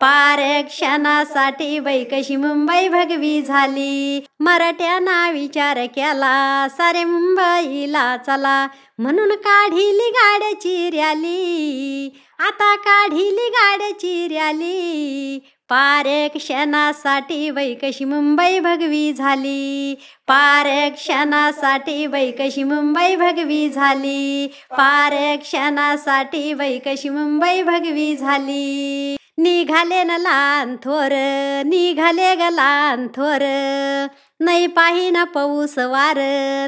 पार क्षणासाठी बाई कशी मुंबई भगवी झाली, मराठ्यांना विचार केला सारे मुंबईला चला, म्हणून काढिली गाड्याची रॅली, आता काढिली गाड्याची रॅली, पार क्षणासाठी बाई कशी मुंबई भगवी झाली, पार क्षणासाठी बाई कशी मुंबई भगवी झाली, पार क्षणासाठी बाई कशी मुंबई भगवी झाली. निघाले न लहान थोर, निघाले ग लहान थोर, नाही पाहिना पाऊस वार,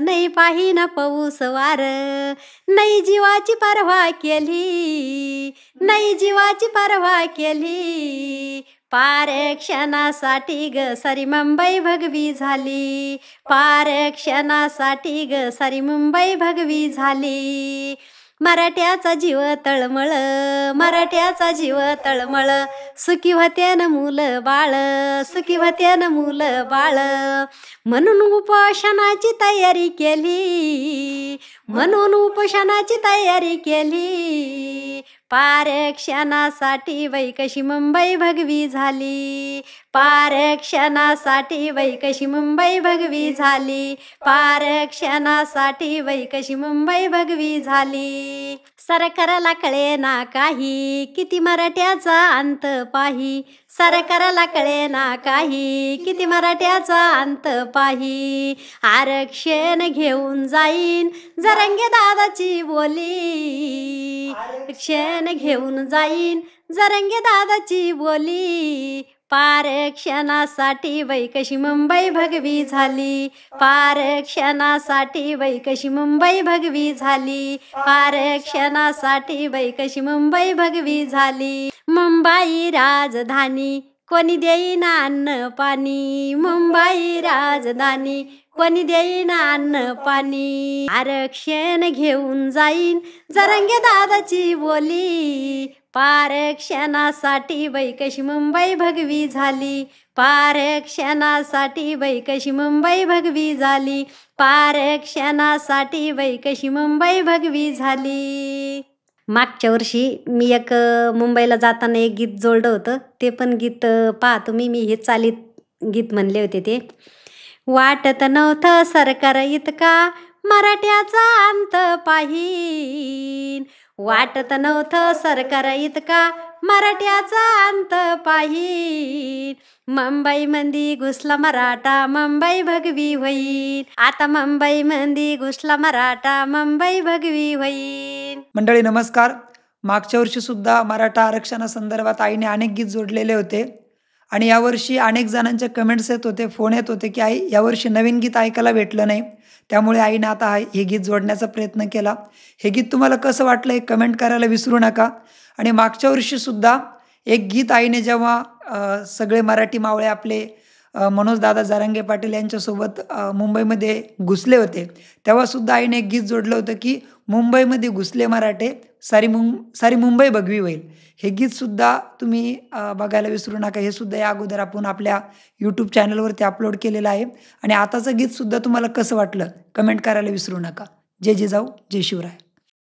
नाही पाहिना पाऊस वार, नाही जीवाची पर्वा केली, नाही जीवाची पर्वा केली, पार क्षणासाठी ग सारी मुंबई भगवी झाली, पार क्षणासाठी ग सारी मुंबई भगवी झाली. मराठ्याचा जीव तळमळ, मराठ्याचा जीव तळमळ, सुखी होते न मुलं बाळ, सुखी होते न मुलं बाळ, म्हणून उपोषणाची तयारी केली, म्हणून उपोषणाची तयारी केली, पार क्षणासाठी बाई कशी मुंबई भगवी झाली, पार क्षणासाठी बाई कशी मुंबई भगवी झाली, पार क्षणासाठी बाई कशी मुंबई भगवी झाली. सरकारला कळेना काही, किती मराठ्याचा अंत पाही, सरकारला कळेना काही, किती मराठ्याचा अंत पाही, आरक्षण घेऊन जाईन जरांगे दादाची बोली, आरक्षण घेऊन जाईन जरांगे दादाची बोली, पार क्षणासाठी बाई कशी मुंबई भगवी झाली, पार क्षणासाठी बाई कशी मुंबई भगवी झाली, पार क्षणासाठी बाई कशी मुंबई भगवी झाली. मुंबई राजधानी कोणी देईना अन्न पाणी, मुंबई राजधानी कोणी देईना अन्न पाणी, आरक्षण घेऊन जाईन जरांगे दादाची बोली, पार क्षणासाठी बाई कशी मुंबई भगवी झाली, पार क्षणासाठी बाई कशी मुंबई भगवी झाली, पार क्षणासाठी बाई कशी मुंबई भगवी झाली. मागच्या वर्षी मी एक मुंबईला जाताना एक गीत जोडलं होतं, ते पण गीत पहा तुम्ही. मी हे चालीत गीत म्हणले होते ते. वाटत नव्हतं सरकार इतका मराठ्याचा अंत पाहीन, वाटत नव्हतं सरकार इतका मराठ्याचा अंत पाहीन, मुंबई मंदी घुसला मराठा मुंबई भगवी होईल, आता मुंबई मंदी घुसला मराठा मुंबई भगवी होईल. मंडळी नमस्कार. मागच्या वर्षी सुद्धा मराठा आरक्षणासंदर्भात आईने अनेक गीत जोडलेले होते आणि यावर्षी अनेक जणांचे कमेंट्स येत होते, फोन येत होते की आई यावर्षी नवीन गीत ऐकायला भेटलं नाही, त्यामुळे आईने आता हे गीत जोडण्याचा प्रयत्न केला. हे गीत तुम्हाला कसं वाटलं हे कमेंट करायला विसरू नका. आणि मागच्या वर्षीसुद्धा एक गीत आईने जेव्हा सगळे मराठी मावळे आपले मनोजदादा जरांगे पाटील यांच्यासोबत मुंबईमध्ये घुसले होते, तेव्हासुद्धा आईने एक गीत जोडलं होतं की मुंबईमध्ये घुसले मराठे सारी मुंबई भगवी होईल. हे गीतसुद्धा तुम्ही बघायला विसरू नका. हे सुद्धा या अगोदर आपण आपल्या यूट्यूब चॅनलवरती अपलोड केलेलं आहे. आणि आताचं गीतसुद्धा तुम्हाला कसं वाटलं कमेंट करायला विसरू नका. जय जिजाऊ जय शिवराय.